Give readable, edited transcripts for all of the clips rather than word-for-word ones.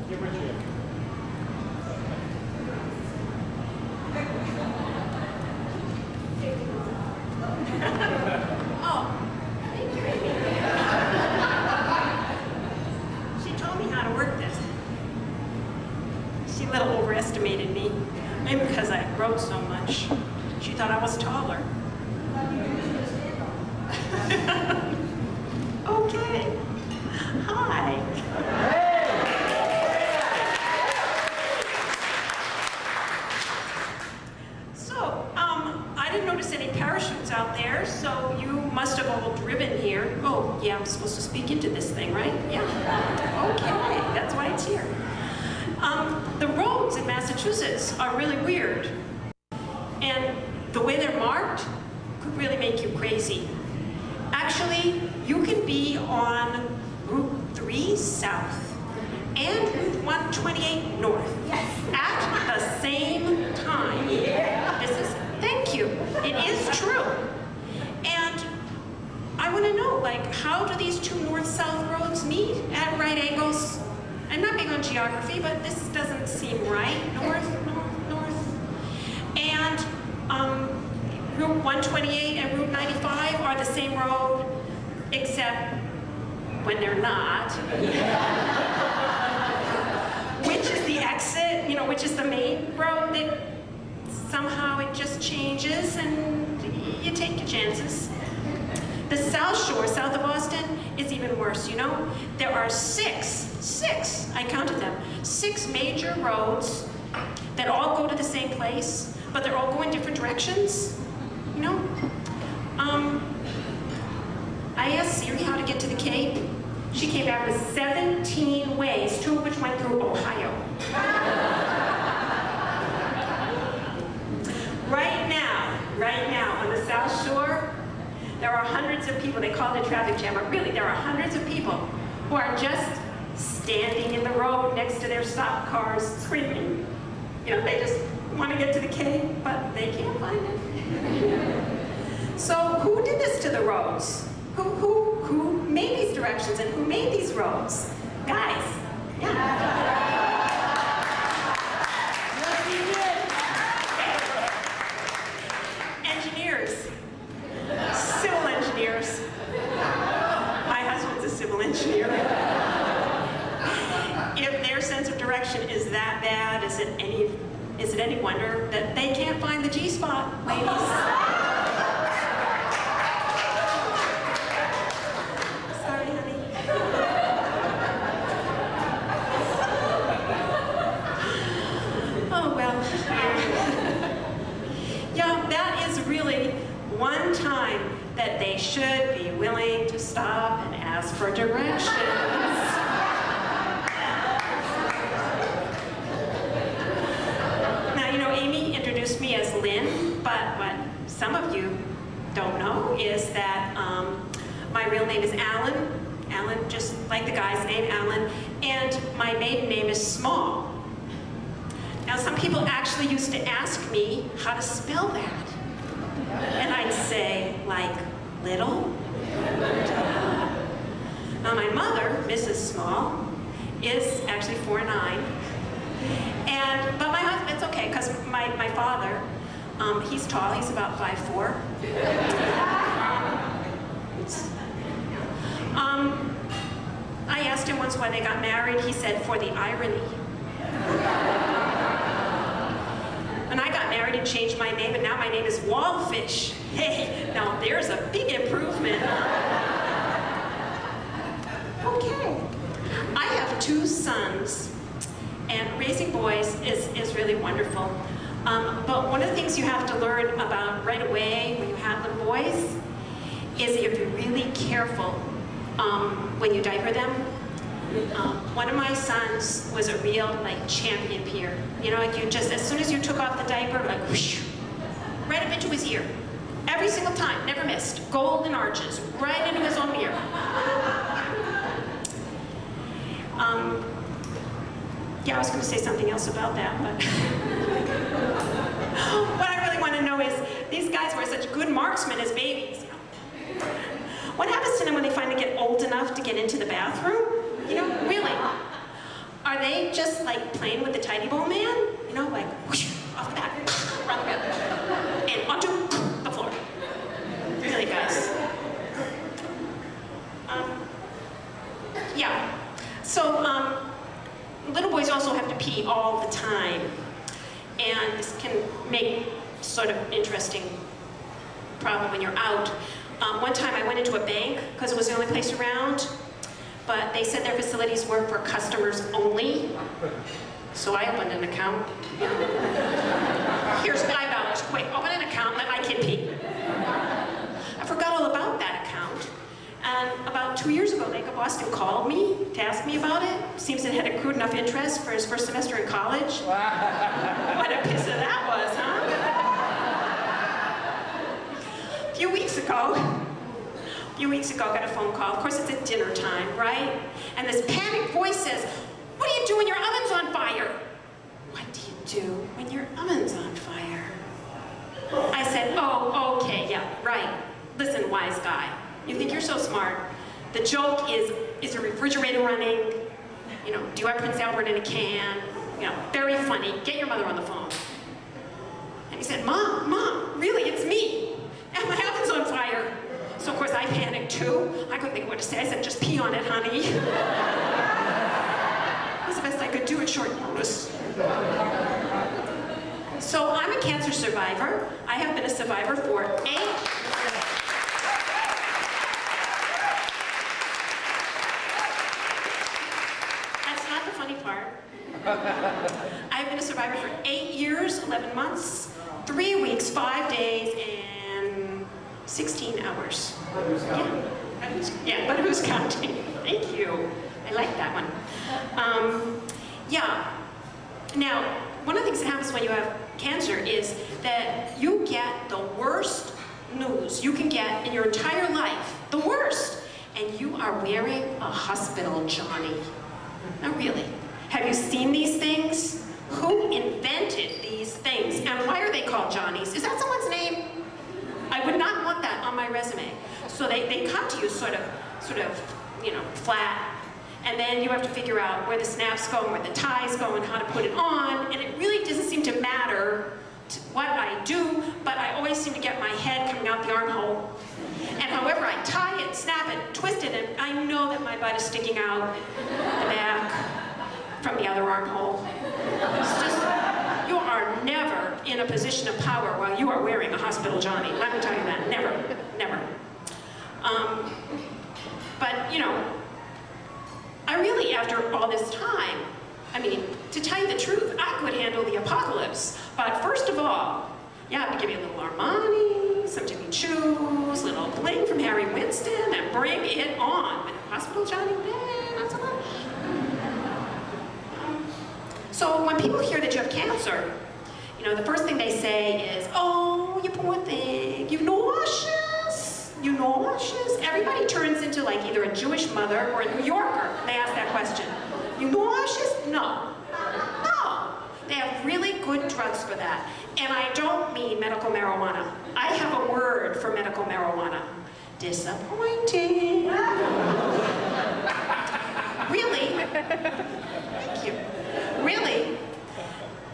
Give her a cheer. Oh, thank you, Amy. She told me how to work this. She a little overestimated me, maybe because I wrote so much. She thought I was taller. Okay. Hi. So, I didn't notice any parachutes out there, so you must have all driven here. Oh, yeah, I'm supposed to speak into this thing, right? Yeah. Okay, that's why it's here. The roads in Massachusetts are really weird. And the way they're marked could really make you crazy. Actually, you can be on Route 3 South and Route 128 North at the same time. Thank you. It is true. And I want to know, like, how do these two north-south roads meet at right angles? I'm not big on geography, but this doesn't seem right. North, north, north. And Route 128 and Route 95 are the same road, except when they're not. Which is the exit, you know, which is the main road that somehow it just changes and you take your chances. The South Shore, south of Boston, is even worse, you know? There are six, I counted them, 6 major roads that all go to the same place, but they're all going different directions, you know? I asked Siri how to get to the Cape. She came back with 17 ways, 2 of which went through Ohio. Right now, on the South Shore, there are hundreds of people, they call it a traffic jam, but really there are hundreds of people who are just standing in the road next to their stopped cars screaming. You know, they just want to get to the Cape, but they can't find it. So who did this to the roads? Who made these directions and who made these roads? Guys, yeah. Engineers. Civil engineers. My husband's a civil engineer. If their sense of direction is that bad, is it any wonder that they can't find the G-spot, ladies? Sorry, honey. Oh, well. Yeah, that is really one time that they should be willing to stop and ask for directions. Now, you know, Amy introduced me as Lynn, but what some of you don't know is that my real name is Alan. Alan, just like the guy's name, Alan, and my maiden name is Small. Now, some people actually used to ask me how to spell that. And I'd say, like, little. Now, my mother, Mrs. Small, is actually 4'9". But my husband, it's okay, because my father, he's tall, he's about 5'4". I asked him once why they got married. He said, for the irony. And I got married and changed my name, and now my name is Wallfish. Hey, now there's a big improvement. Okay. I have 2 sons, and raising boys is really wonderful. But one of the things you have to learn about right away when you have little boys is that you have to be really careful when you diaper them. One of my sons was a real, like, champion peer. You know, like, you just, as soon as you took off the diaper, like, whoosh, right up into his ear. Every single time, never missed. Golden arches, right into his own ear. Yeah, I was going to say something else about that, but what I really want to know is, these guys were such good marksmen as babies. What happens to them when they finally get old enough to get into the bathroom? You know, really? Are they they just like playing with the tidy bowl man? You know, like whoosh, off the back, around the bed, and onto the floor. Really, guys. Yeah. So little boys also have to pee all the time, and this can make sort of interesting problem when you're out. One time I went into a bank because it was the only place around, but they said their facilities were for customers only. So I opened an account. Here's $5. Quick, open an account, let my kid pee. I forgot all about that account. And about 2 years ago, Lake of Boston called me to ask me about it. Seems it had accrued enough interest for his first semester in college. What a piss of that was, huh? A few weeks ago, got a phone call. Of course, it's at dinner time, right? And this panicked voice says, "What do you do when your oven's on fire?" What do you do when your oven's on fire? I said, "Oh, okay, yeah, right. Listen, wise guy. You think you're so smart. The joke is the refrigerator running? You know, do you have Prince Albert in a can? You know, very funny. Get your mother on the phone." And he said, Mom, really, it's me. And my oven's on fire. So of course I panicked too. I couldn't think of what to say. I said, "Just pee on it, honey." That was the best I could do at short notice. So I'm a cancer survivor. I have been a survivor for 8 years. I've been a survivor for 8 years, 11 months, 3 weeks, 5 days, and 16 hours. Yeah, but who's counting? Thank you. I like that one. Yeah. Now, one of the things that happens when you have cancer is that you get the worst news you can get in your entire life. The worst. And you are wearing a hospital Johnny. Now really. Have you seen these things? Who invented these things? And why are they called Johnnies? Is that someone's name? I would not want that on my resume. So they come to you sort of, you know, flat. And then you have to figure out where the snaps go and where the ties go and how to put it on. And it really doesn't seem to matter what I do, but I always seem to get my head coming out the armhole. And however I tie it, snap it, twist it, and I know that my butt is sticking out the back from the other armhole. It's just, you are never in a position of power while you are wearing a hospital Johnny. Let me tell you that, never, never. But, you know, I really, after all this time, I mean, to tell you the truth, I could handle the apocalypse. But first of all, you have to give me a little Armani, some Jimmy Choos, little bling from Harry Winston, and bring it on. But hospital Johnny, not so much. So when people hear that you have cancer, you know, the first thing they say is, "Oh, you poor thing, you nauseous, you nauseous." Everybody turns into like either a Jewish mother or a New Yorker when they ask that question. You nauseous? No. No. They have really good drugs for that. And I don't mean medical marijuana. I have a word for medical marijuana. Disappointing. Really? Thank you. Really,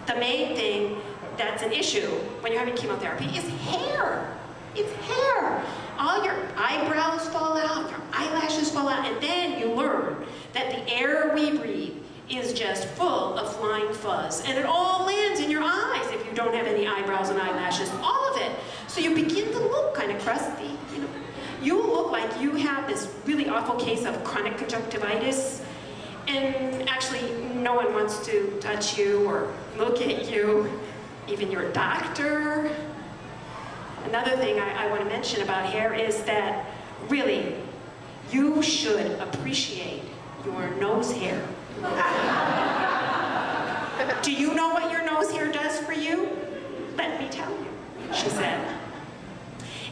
the main thing that's an issue when you're having chemotherapy is hair. It's hair. All your eyebrows fall out, your eyelashes fall out, and then you learn that the air we breathe is just full of flying fuzz. And it all lands in your eyes if you don't have any eyebrows and eyelashes, all of it. So you begin to look kind of crusty, you know. You look like you have this really awful case of chronic conjunctivitis, and actually no one wants to touch you or look at you, even your doctor. Another thing I want to mention about hair is that, really, you should appreciate your nose hair. Do you know what your nose hair does for you? Let me tell you, she said.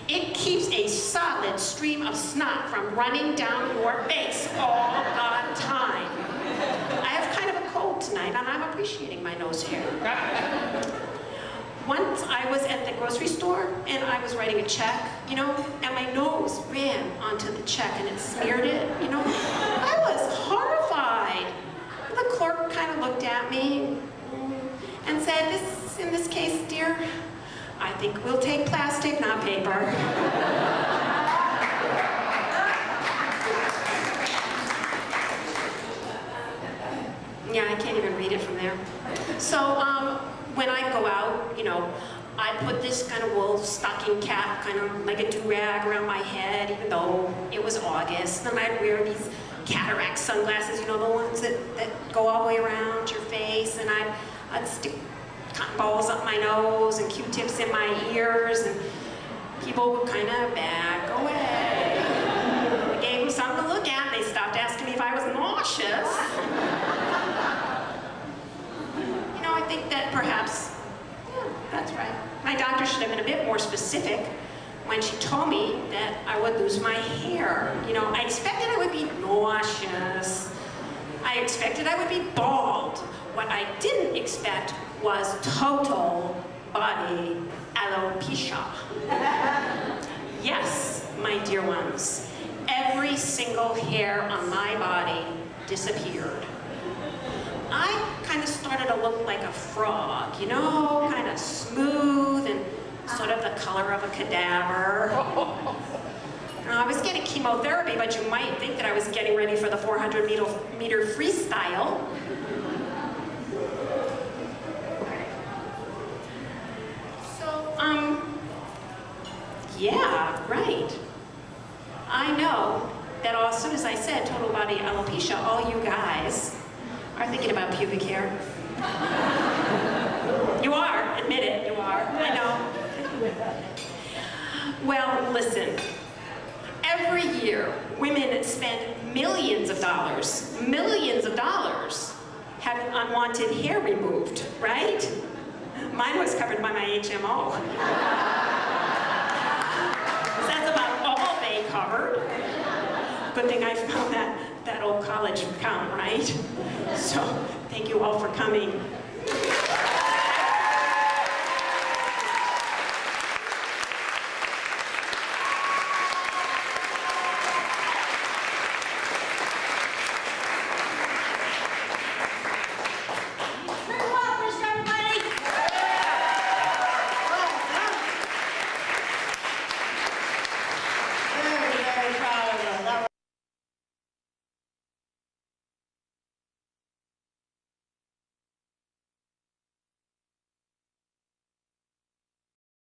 It keeps a solid stream of snot from running down your face all the time. I have kind of a cold tonight, and I'm appreciating my nose hair. Once I was at the grocery store, and I was writing a check, you know, and my nose ran onto the check, and it smeared it, you know. I was horrified. The clerk kind of looked at me and said, in this case, dear, I think we'll take plastic, not paper. Yeah, I can't even read it from there. So when I go out, you know, I put this kind of wool stocking cap, kind of like a do-rag around my head, even though it was August. And I'd wear these cataract sunglasses, you know, the ones that go all the way around your face. And I'd stick cotton balls up my nose and Q-tips in my ears, and people would kind of back away. I gave them something to look at, and they stopped asking me if I was nauseous. You know, I think that perhaps, yeah, that's right. My doctor should have been a bit more specific when she told me that I would lose my hair. You know, I expected I would be nauseous. I expected I would be bald. What I didn't expect was total body alopecia. Yes, my dear ones, every single hair on my body disappeared. I kind of started to look like a frog, you know, kind of smooth and sort of the color of a cadaver. I was getting chemotherapy, but you might think that I was getting ready for the 400-meter freestyle. Yeah, right. I know that as soon as I said total body alopecia, all you guys are thinking about pubic hair. You are, admit it, you are, I know. Well, listen, every year women spend millions of dollars having unwanted hair removed, right? Mine was covered by my HMO. That's about all they covered. Good thing I found that old college account, right? So, thank you all for coming.